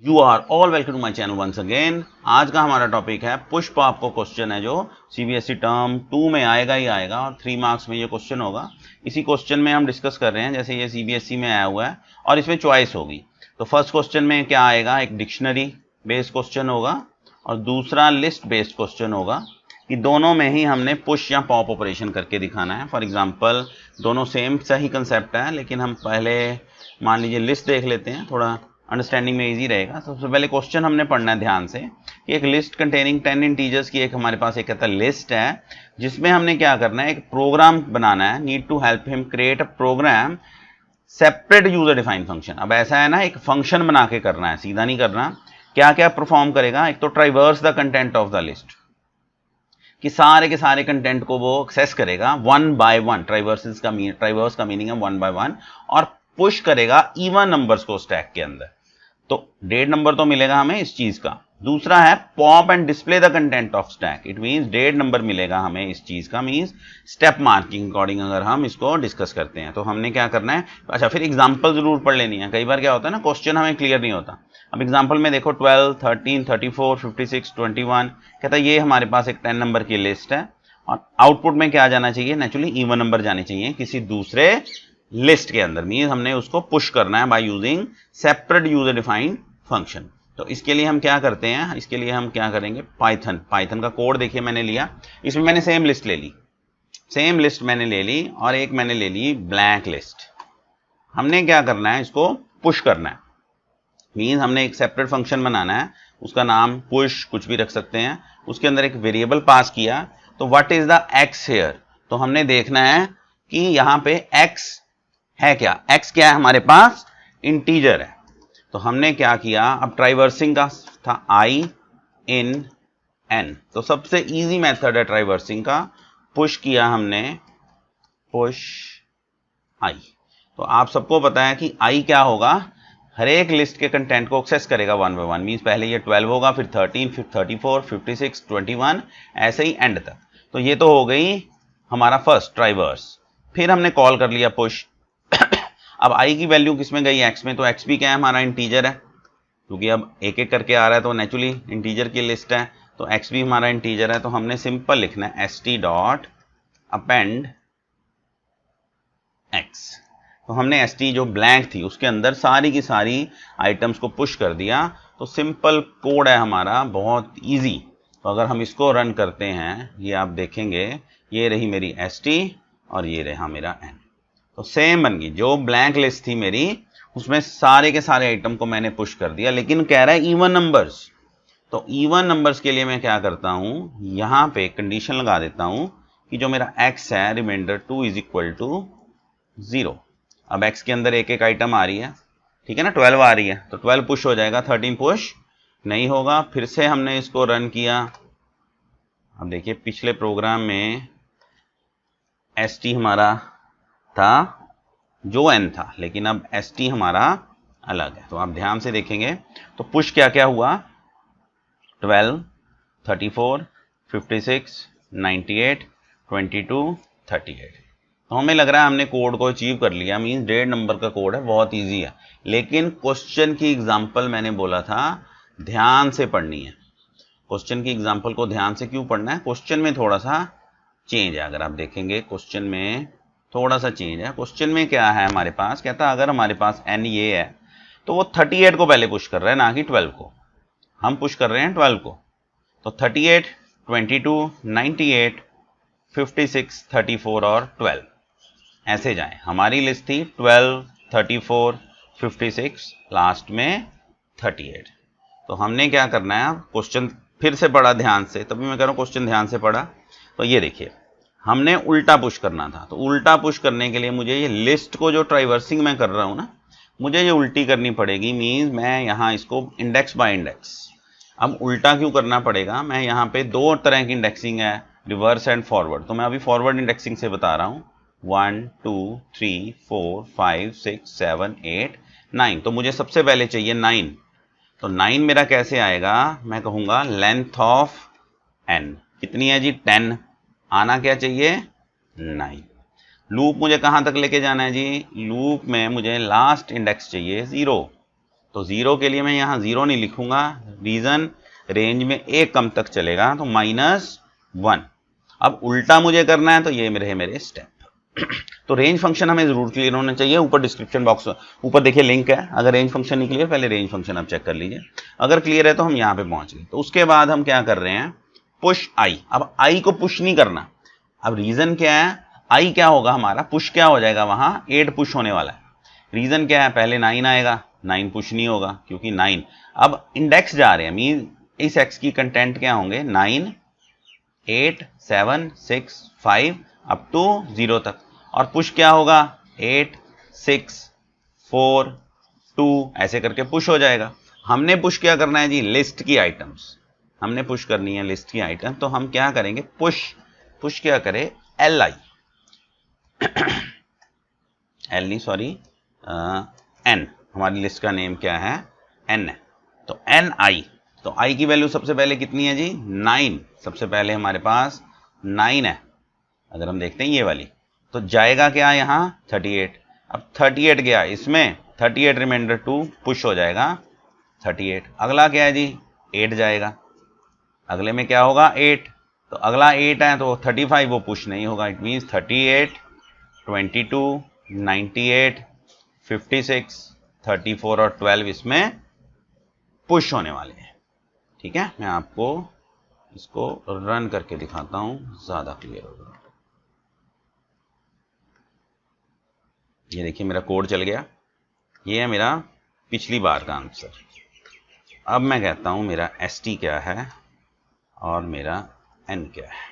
You are all welcome to my channel once again. आज का हमारा टॉपिक है पुश पॉप को क्वेश्चन है जो सीबीएसई टर्म 2 में आएगा ही आएगा और 3 मार्क्स में ये क्वेश्चन होगा। इसी क्वेश्चन में हम डिस्कस कर रहे हैं, जैसे ये सीबीएसई में आया हुआ है और इसमें चॉइस होगी। तो फर्स्ट क्वेश्चन में क्या आएगा, एक डिक्शनरी बेस्ड क्वेश्चन होगा और दूसरा लिस्ट बेस्ड क्वेश्चन होगा कि दोनों में ही हमने पुश या पॉप ऑपरेशन करके दिखाना है। फॉर एग्जांपल दोनों सेम सही कंसेप्ट है, लेकिन हम पहले मान लीजिए लिस्ट देख लेते हैं, थोड़ा अंडरस्टैंडिंग में इजी रहेगा। सबसे पहले क्वेश्चन हमने पढ़ना है ध्यान से कि एक लिस्ट कंटेनिंग 10 इंटीजर्स की एक हमारे पास एक कहता है लिस्ट है, जिसमें हमने क्या करना है, एक प्रोग्राम बनाना है। Need to help him create a program separate user defined function. अब ऐसा है ना, एक फंक्शन बना के करना है, सीधा नहीं करना। क्या क्या परफॉर्म करेगा, एक तो traverse the content of the list, कि सारे के सारे कंटेंट को वो एक्सेस करेगा वन बाय वन। ट्राइवर्स का मीनिंग है वन बाय वन। और पुश करेगा इवन नंबर्स को स्टैक के अंदर, तो डेट नंबर तो मिलेगा हमें इस चीज का। दूसरा है pop and display the content of stack, it means that number मिलेगा हमें इस चीज का, मींस स्टेप मार्किंग अकॉर्डिंग अगर हम इसको डिस्कस करते हैं। तो हमने क्या करना है, अच्छा फिर एग्जांपल जरूर पढ़ लेनी है। कई बार क्या होता है ना, क्वेश्चन हमें क्लियर नहीं होता। अब एग्जांपल में देखो 12, 13, 34, 56, 21 कहता है ये हमारे पास एक 10 नंबर की लिस्ट है और आउटपुट में क्या जाना चाहिए, नेचुरली इवन नंबर जाने चाहिए किसी दूसरे लिस्ट के अंदर। मींस हमने उसको पुश करना है by using separate user defined function. तो इसके लिए हम क्या करते हैं, इसके लिए हम क्या करेंगे, पाइथन का कोड देखिए मैंने लिया। इसमें मैंने सेम लिस्ट मैंने ले ली और एक मैंने ले ली ब्लैंक लिस्ट। हमने क्या करना है, इसको पुश करना है। मींस हमने एक सेपरेट फंक्शन बनाना है, उसका नाम पुश कुछ भी रख सकते हैं। उसके अंदर एक वेरिएबल पास किया, तो what is the x here, तो हमने देखना है कि यहां पे एक्स है क्या। एक्स क्या है हमारे पास, इंटीजर है। तो हमने क्या किया, अब ट्राइवर्सिंग का था आई इन एन, तो सबसे इजी मेथड है ट्राइवर्सिंग का। पुश किया हमने, पुश आई। तो आप सबको पता है कि आई क्या होगा, हर एक लिस्ट के कंटेंट को एक्सेस करेगा वन बाय वन। मींस पहले ये 12 होगा, फिर 13, फिर 34, 56, 21, ऐसे ही एंड तक। तो ये तो हो गई हमारा फर्स्ट ट्राइवर्स। फिर हमने कॉल कर लिया पुश। अब आई की वैल्यू किसमें गई, एक्स में, तो एक्स भी क्या है हमारा, इंटीजर है, क्योंकि अब एक एक करके आ रहा है तो नेचुरली इंटीजर की लिस्ट है, तो एक्स भी हमारा इंटीजर है। तो हमने सिंपल लिखना है st डॉट अपेंड एक्स। तो हमने st जो ब्लैंक थी उसके अंदर सारी की सारी आइटम्स को पुश कर दिया। तो सिंपल कोड है हमारा, बहुत इजी। तो अगर हम इसको रन करते हैं, ये आप देखेंगे, ये रही मेरी st और ये रहा मेरा n। तो सेम बन गई, जो ब्लैंक लिस्ट थी मेरी उसमें सारे के सारे आइटम को मैंने पुश कर दिया, लेकिन कह रहा है इवन नंबर्स। तो इवन नंबर्स के लिए मैं क्या करता हूं, यहां पे कंडीशन लगा देता हूं कि जो मेरा x है रिमाइंडर 2 इज इक्वल टू 0। अब x के अंदर एक एक आइटम आ रही है, ठीक है ना, 12 आ रही है, तो 12 पुश हो जाएगा, 13 पुश नहीं होगा। फिर से हमने इसको रन किया। अब देखिए पिछले प्रोग्राम में st हमारा था जो n था, लेकिन अब st हमारा अलग है। तो आप ध्यान से देखेंगे तो पुश क्या क्या हुआ, 12, 34, 56, 98, 22, 38। तो हमें लग रहा है हमने कोड को अचीव कर लिया। मींस डेढ़ नंबर का कोड है, बहुत इजी है। लेकिन क्वेश्चन की एग्जांपल मैंने बोला था ध्यान से पढ़नी है। क्वेश्चन की एग्जांपल को ध्यान से क्यों पढ़ना है, क्वेश्चन में थोड़ा सा चेंज है। अगर आप देखेंगे क्वेश्चन में थोड़ा सा चेंज है। क्वेश्चन में क्या है हमारे पास, कहता है अगर हमारे पास n ये है तो वो 38 को पहले पुश कर रहा है, ना कि 12 को। हम पुश कर रहे हैं 12 को। तो 38, 22, 98, 56, 34 और 12 ऐसे जाएं। हमारी लिस्ट थी 12, 34, 56, लास्ट में 38। तो हमने क्या करना है, क्वेश्चन फिर से पढ़ा ध्यान से, तभी मैं कह रहा हूं क्वेश्चन ध्यान से पढ़ा। तो ये देखिए हमने उल्टा पुश करना था। तो उल्टा पुश करने के लिए मुझे ये लिस्ट को जो ट्राइवर्सिंग मैं कर रहा हूं ना, मुझे ये उल्टी करनी पड़ेगी। मींस मैं यहां इसको इंडेक्स बाय इंडेक्स। अब उल्टा क्यों करना पड़ेगा, मैं यहां पे दो तरह की इंडेक्सिंग है, रिवर्स एंड फॉरवर्ड। तो मैं अभी फॉरवर्ड इंडेक्सिंग से बता रहा हूं, 1, 2, 3, 4, 5, 6, 7, 8, 9। तो मुझे सबसे पहले चाहिए 9। तो 9 मेरा कैसे आएगा, मैं कहूंगा लेंथ ऑफ n कितनी है जी, 10। आना क्या चाहिए, 9। लूप मुझे कहां तक लेके जाना है जी, लूप में मुझे लास्ट इंडेक्स चाहिए 0। तो 0 के लिए मैं यहाँ 0 नहीं लिखूंगा, रीजन रेंज में एक कम तक चलेगा, तो -1। अब उल्टा मुझे करना है तो ये मेरे स्टेप। तो रेंज फंक्शन हमें जरूर क्लियर होना चाहिए। ऊपर डिस्क्रिप्शन बॉक्स ऊपर देखिए लिंक है, अगर रेंज फंक्शन नहीं क्लियर पहले रेंज फंक्शन आप चेक कर लीजिए, अगर क्लियर है तो हम यहाँ पे पहुंच गए। तो उसके बाद हम क्या कर रहे हैं, पुश आई। अब आई को पुश नहीं करना, अब रीजन क्या है, आई क्या होगा हमारा, पुश क्या हो जाएगा, वहां 8 पुश होने वाला है। रीजन क्या है, पहले 9 आएगा, 9 पुश नहीं होगा क्योंकि 9 अब इंडेक्स जा रहे हैं, मीन इस एक्स की कंटेंट क्या होंगे 9, 8, 7, 6, 5 अप टू 0 तक। और पुश क्या होगा 8, 6, 4, 2 ऐसे करके पुश हो जाएगा। हमने पुश क्या करना है जी, लिस्ट की आइटम्स हमने पुश करनी है, लिस्ट की आइटम। तो हम क्या करेंगे, पुश क्या करे, LI N, हमारी लिस्ट का नेम क्या है, N है। तो NI, तो I की वैल्यू सबसे पहले कितनी है जी 9, सबसे पहले हमारे पास 9 है। अगर हम देखते हैं ये वाली, तो जाएगा क्या यहाँ 38। अब 38 गया इसमें, 38 रिमाइंडर 2 पुश हो जाएगा 38। अगला क्या है जी 8 जाएगा, अगले में क्या होगा 8, तो अगला 8 है तो 35 वो पुश नहीं होगा। इट मीन्स 38, 22, 98, 56, 34 और 12 इसमें पुश होने वाले हैं। ठीक है, मैं आपको इसको रन करके दिखाता हूं, ज्यादा क्लियर होगा। ये देखिए मेरा कोड चल गया, ये है मेरा पिछली बार का आंसर। अब मैं कहता हूं मेरा ST क्या है और मेरा N क्या है।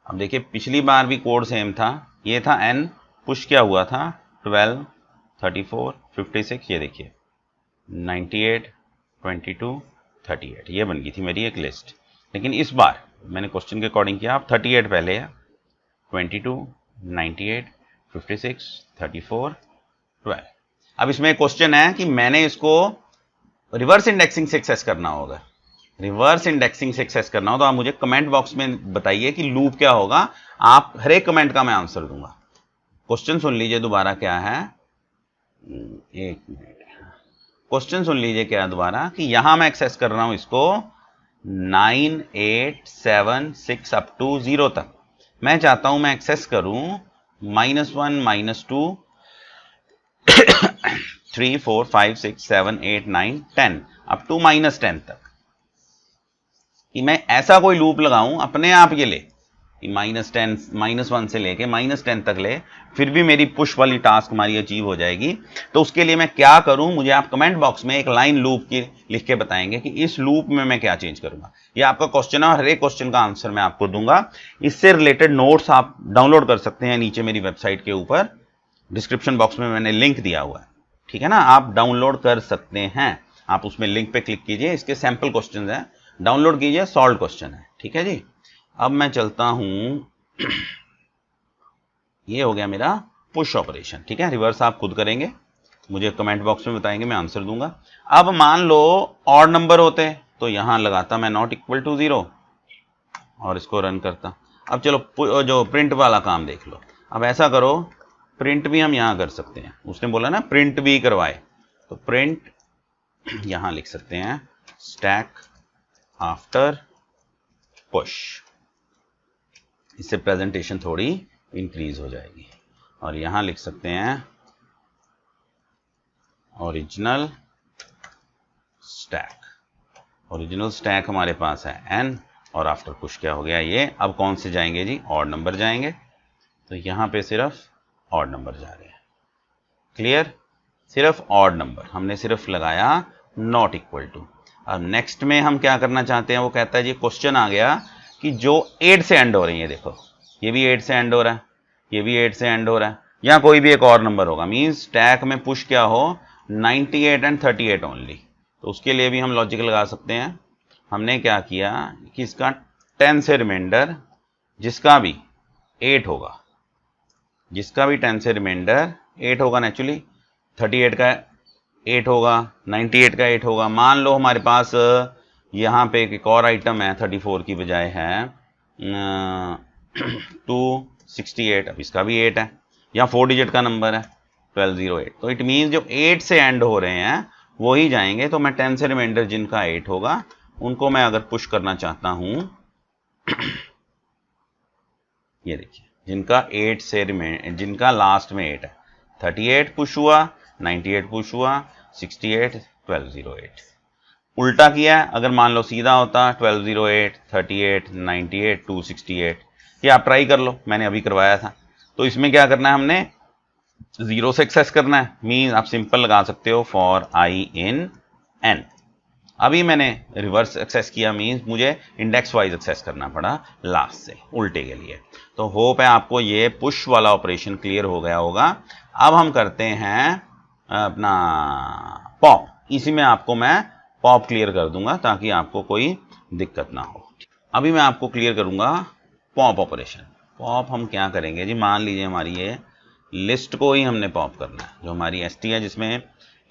अब देखिए पिछली बार भी कोड सेम था, ये था N, पुश क्या हुआ था 12, 34, 56, ये देखिए 98, 22, 38, ये बन गई थी मेरी एक लिस्ट। लेकिन इस बार मैंने क्वेश्चन के अकॉर्डिंग किया, आप 38 पहले है, 22, 98, 56, 34, 12। अब इसमें एक क्वेश्चन है कि मैंने इसको रिवर्स इंडेक्सिंग से एक्सेस करना होगा। रिवर्स इंडेक्सिंग से एक्सेस करना हो तो आप मुझे कमेंट बॉक्स में बताइए कि लूप क्या होगा, आप हर एक कमेंट का मैं आंसर दूंगा। क्वेश्चन सुन लीजिए दोबारा क्या है, एक मिनट, क्वेश्चन सुन लीजिए क्या है दोबारा, कि यहां मैं एक्सेस कर रहा हूं इसको 9, 8, 7, 6 अप टू 0 तक। मैं चाहता हूं मैं एक्सेस करूं -1, -2, 3, 4, 5, 6, 7, 8, 9, 10 अप टू -10 तक, कि मैं ऐसा कोई लूप लगाऊं अपने आप ये ले कि -1 से लेके -10 तक ले, फिर भी मेरी पुश वाली टास्क हमारी अचीव हो जाएगी। तो उसके लिए मैं क्या करूं, मुझे आप कमेंट बॉक्स में एक लाइन लूप की लिख के बताएंगे कि इस लूप में मैं क्या चेंज करूंगा। ये आपका क्वेश्चन है और हर एक क्वेश्चन का आंसर मैं आपको दूंगा। इससे रिलेटेड नोट्स आप डाउनलोड कर सकते हैं, नीचे मेरी वेबसाइट के ऊपर डिस्क्रिप्शन बॉक्स में मैंने लिंक दिया हुआ है, ठीक है ना, आप डाउनलोड कर सकते हैं। आप उसमें लिंक पे क्लिक कीजिए, इसके सैंपल क्वेश्चन है, डाउनलोड कीजिए, सॉल्व क्वेश्चन है, ठीक है जी। अब मैं चलता हूं, ये हो गया मेरा पुश ऑपरेशन, ठीक है। रिवर्स आप खुद करेंगे, मुझे कमेंट बॉक्स में बताएंगे, मैं आंसर दूंगा। अब मान लो ऑड नंबर होते तो यहां लगाता मैं नॉट इक्वल टू 0 और इसको रन करता। अब चलो जो प्रिंट वाला काम देख लो। अब ऐसा करो, प्रिंट भी हम यहां कर सकते हैं, उसने बोला ना प्रिंट भी करवाए, तो प्रिंट यहां लिख सकते हैं स्टैक आफ्टर पुश, इससे प्रेजेंटेशन थोड़ी इंक्रीज हो जाएगी। और यहां लिख सकते हैं ओरिजिनल स्टैक, ओरिजिनल स्टैक हमारे पास है n, और आफ्टर पुश क्या हो गया ये। अब कौन से जाएंगे जी, ऑड नंबर जाएंगे, तो यहां पे सिर्फ ऑड नंबर जा रहे हैं, क्लियर, सिर्फ ऑड नंबर हमने सिर्फ लगाया नॉट इक्वल टू। अब नेक्स्ट में हम क्या करना चाहते हैं, वो कहता है जी क्वेश्चन आ गया कि जो 8 से एंड हो रही है, देखो ये भी 8 से एंड हो रहा है, ये भी 8 से एंड हो रहा है, या कोई भी एक और नंबर होगा, मींस स्टैक में पुश क्या हो 98 एंड 38 ओनली। तो उसके लिए भी हम लॉजिक लगा सकते हैं। हमने क्या किया कि इसका 10 से रिमाइंडर जिसका भी 8 होगा, जिसका भी 10 से रिमाइंडर 8 होगा, नेचुरली 38 का 8 होगा, 98 का 8 होगा। मान लो हमारे पास यहाँ पे एक और आइटम है 34 की बजाय है 268, अब इसका भी 8 है, या 4 डिजिट का नंबर है 1208। तो इट मीन्स जो 8 से एंड हो रहे हैं वो ही जाएंगे। तो मैं 10 से रिमाइंडर जिनका 8 होगा उनको मैं अगर पुश करना चाहता हूं, ये देखिए जिनका 8 से जिनका लास्ट में 8 है, 38 पुश हुआ, 98 पुश हुआ, 68, 1208। उल्टा किया है, अगर मान लो सीधा होता 1208, 38, 98, 268, ये आप ट्राई कर लो, मैंने अभी करवाया था। तो इसमें क्या करना है, हमने 0 से एक्सेस करना है। मीन आप सिंपल लगा सकते हो फॉर आई इन एन। अभी मैंने रिवर्स एक्सेस किया, मीन्स मुझे इंडेक्स वाइज एक्सेस करना पड़ा लास्ट से, उल्टे के लिए। तो होप है आपको ये पुश वाला ऑपरेशन क्लियर हो गया होगा। अब हम करते हैं अपना पॉप। इसी में आपको मैं पॉप क्लियर कर दूंगा ताकि आपको कोई दिक्कत ना हो। अभी मैं आपको क्लियर करूंगा पॉप ऑपरेशन। पॉप हम क्या करेंगे जी, मान लीजिए हमारी ये लिस्ट को ही हमने पॉप करना है, जो हमारी एसटी है जिसमें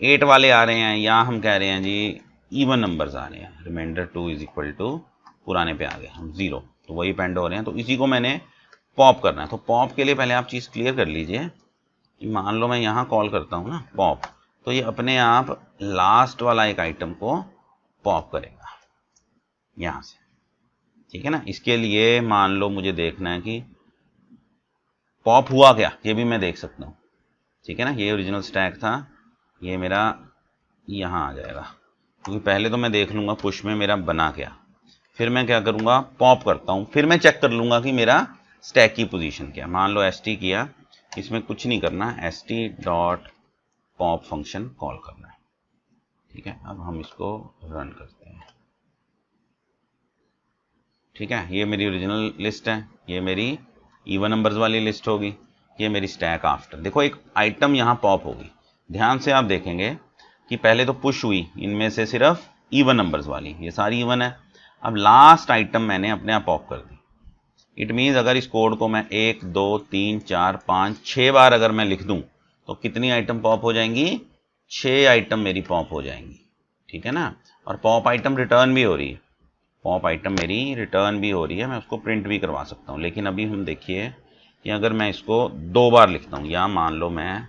8 वाले आ रहे हैं, या हम कह रहे हैं जी इवन नंबर्स आ रहे हैं, रिमाइंडर 2 इज इक्वल टू पुराने पे आ गए हम 0, तो वही पेंड हो रहे हैं। तो इसी को मैंने पॉप करना है। तो पॉप के लिए पहले आप चीज़ क्लियर कर लीजिए कि मान लो मैं यहाँ कॉल करता हूँ ना पॉप, तो ये अपने आप लास्ट वाला एक आइटम को पॉप करेगा यहाँ से, ठीक है ना। इसके लिए मान लो मुझे देखना है कि पॉप हुआ क्या, ये भी मैं देख सकता हूँ, ठीक है ना। ये ओरिजिनल स्टैक था, ये मेरा यहाँ आ जाएगा, क्योंकि पहले तो मैं देख लूंगा पुश में मेरा बना क्या, फिर मैं क्या करूंगा पॉप करता हूं, फिर मैं चेक कर लूंगा कि मेरा स्टैक की पोजीशन क्या। मान लो st किया, इसमें कुछ नहीं करना, st dot pop function call करना है, ठीक है। अब हम इसको रन करते हैं, ठीक है। ये मेरी ओरिजिनल लिस्ट है, ये मेरी इवन नंबर्स वाली लिस्ट होगी, ये मेरी स्टैक आफ्टर। देखो एक आइटम यहाँ पॉप होगी, ध्यान से आप देखेंगे कि पहले तो पुश हुई इनमें से सिर्फ इवन नंबर्स वाली, ये सारी इवन है। अब लास्ट आइटम मैंने अपने आप पॉप कर दी। इट मीन्स अगर इस कोड को मैं 1 2 3 4 5 6 बार अगर मैं लिख दूं तो कितनी आइटम पॉप हो जाएंगी, 6 आइटम मेरी पॉप हो जाएंगी, ठीक है ना। और पॉप आइटम रिटर्न भी हो रही है, पॉप आइटम मेरी रिटर्न भी हो रही है, मैं उसको प्रिंट भी करवा सकता हूँ। लेकिन अभी हम देखिए कि अगर मैं इसको 2 बार लिखता हूँ, या मान लो मैं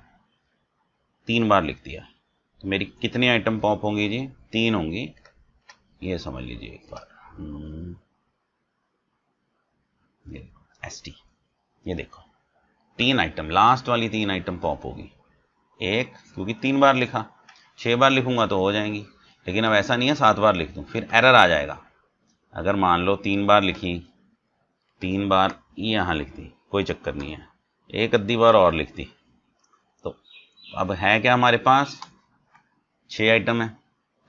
3 बार लिख दिया, तो मेरी कितनी आइटम पॉप होंगी जी, 3 होंगी। ये समझ लीजिए एक बार, ये st, ये देखो 3 आइटम, लास्ट वाली 3 आइटम पॉप होगी। एक क्योंकि 3 बार लिखा, 6 बार लिखूंगा तो हो जाएंगी, लेकिन अब ऐसा नहीं है 7 बार लिख दूं फिर एरर आ जाएगा। अगर मान लो 3 बार लिखी, 3 बार यहाँ लिख दी, कोई चक्कर नहीं है, एक अद्धी बार और लिख दी, तो अब है क्या हमारे पास 6 आइटम है,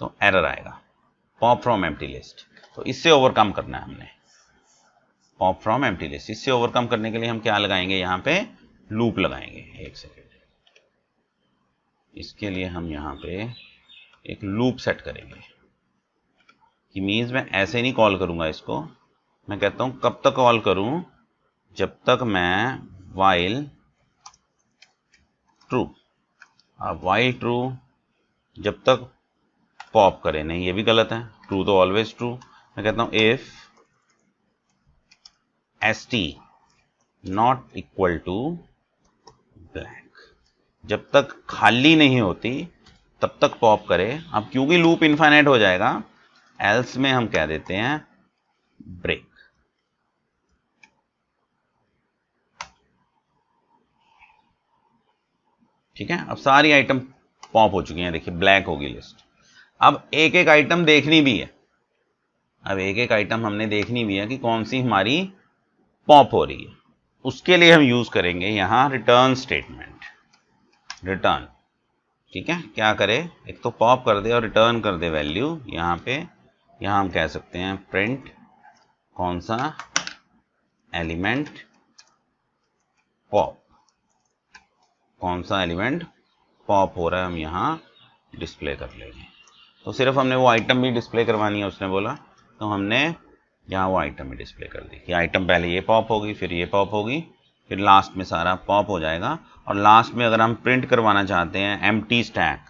तो एरर आएगा पॉप फ्रॉम एम्प्टी लिस्ट। तो इससे ओवरकम करना है हमने, पॉप फ्रॉम एम्प्टी लिस्ट। इससे ओवरकम करने के लिए हम क्या लगाएंगे, यहाँ पे लूप लगाएंगे। एक सेकेंड, इसके लिए हम यहाँ पे एक लूप सेट करेंगे कि मीन्स मैं ऐसे नहीं कॉल करूंगा इसको, मैं कहता हूं कब तक कॉल करूं, जब तक मैं वाइल ट्रू। अब वाइल ट्रू जब तक पॉप करे, नहीं ये भी गलत है, ट्रू तो ऑलवेज ट्रू। मैं कहता हूं if st not equal to blank, जब तक खाली नहीं होती तब तक पॉप करे। अब क्योंकि लूप इनफाइनाइट हो जाएगा, एल्स में हम कह देते हैं ब्रेक, ठीक है। अब सारी आइटम पॉप हो चुकी हैं, देखिए ब्लैक होगी लिस्ट। अब एक एक आइटम देखनी भी है, अब एक एक आइटम हमने देखनी भी है कि कौन सी हमारी पॉप हो रही है। उसके लिए हम यूज करेंगे यहां रिटर्न स्टेटमेंट, रिटर्न, ठीक है। क्या करे, एक तो पॉप कर दे और रिटर्न कर दे वैल्यू यहां पे। यहां हम कह सकते हैं प्रिंट कौन सा एलिमेंट पॉप, कौन सा एलिमेंट पॉप हो रहा है हम यहां डिस्प्ले कर लेंगे। तो सिर्फ हमने वो आइटम भी डिस्प्ले करवानी है, उसने बोला, तो हमने यहाँ वो आइटम भी डिस्प्ले कर दी कि आइटम पहले ये पॉप होगी, फिर ये पॉप होगी, फिर लास्ट में सारा पॉप हो जाएगा। और लास्ट में अगर हम प्रिंट करवाना चाहते हैं एम्प्टी स्टैक,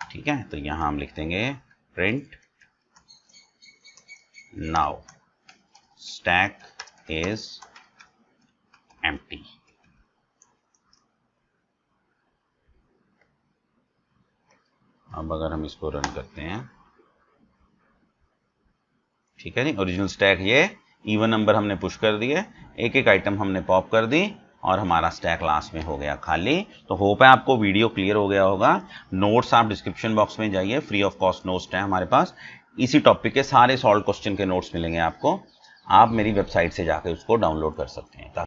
ठीक है, तो यहाँ हम लिख देंगे print now stack is empty. अब अगर हम इसको रन करते हैं, ठीक है जी, ओरिजिनल स्टैक ये इवन नंबर हमने पुश कर दिए, एक एक आइटम हमने पॉप कर दी और हमारा स्टैक लास्ट में हो गया खाली। तो होप है आपको वीडियो क्लियर हो गया होगा। नोट्स आप डिस्क्रिप्शन बॉक्स में जाइए, फ्री ऑफ कॉस्ट नोट्स हैं हमारे पास, इसी टॉपिक के सारे सॉल्व क्वेश्चन के नोट्स मिलेंगे आपको। आप मेरी वेबसाइट से जाकर उसको डाउनलोड कर सकते हैं।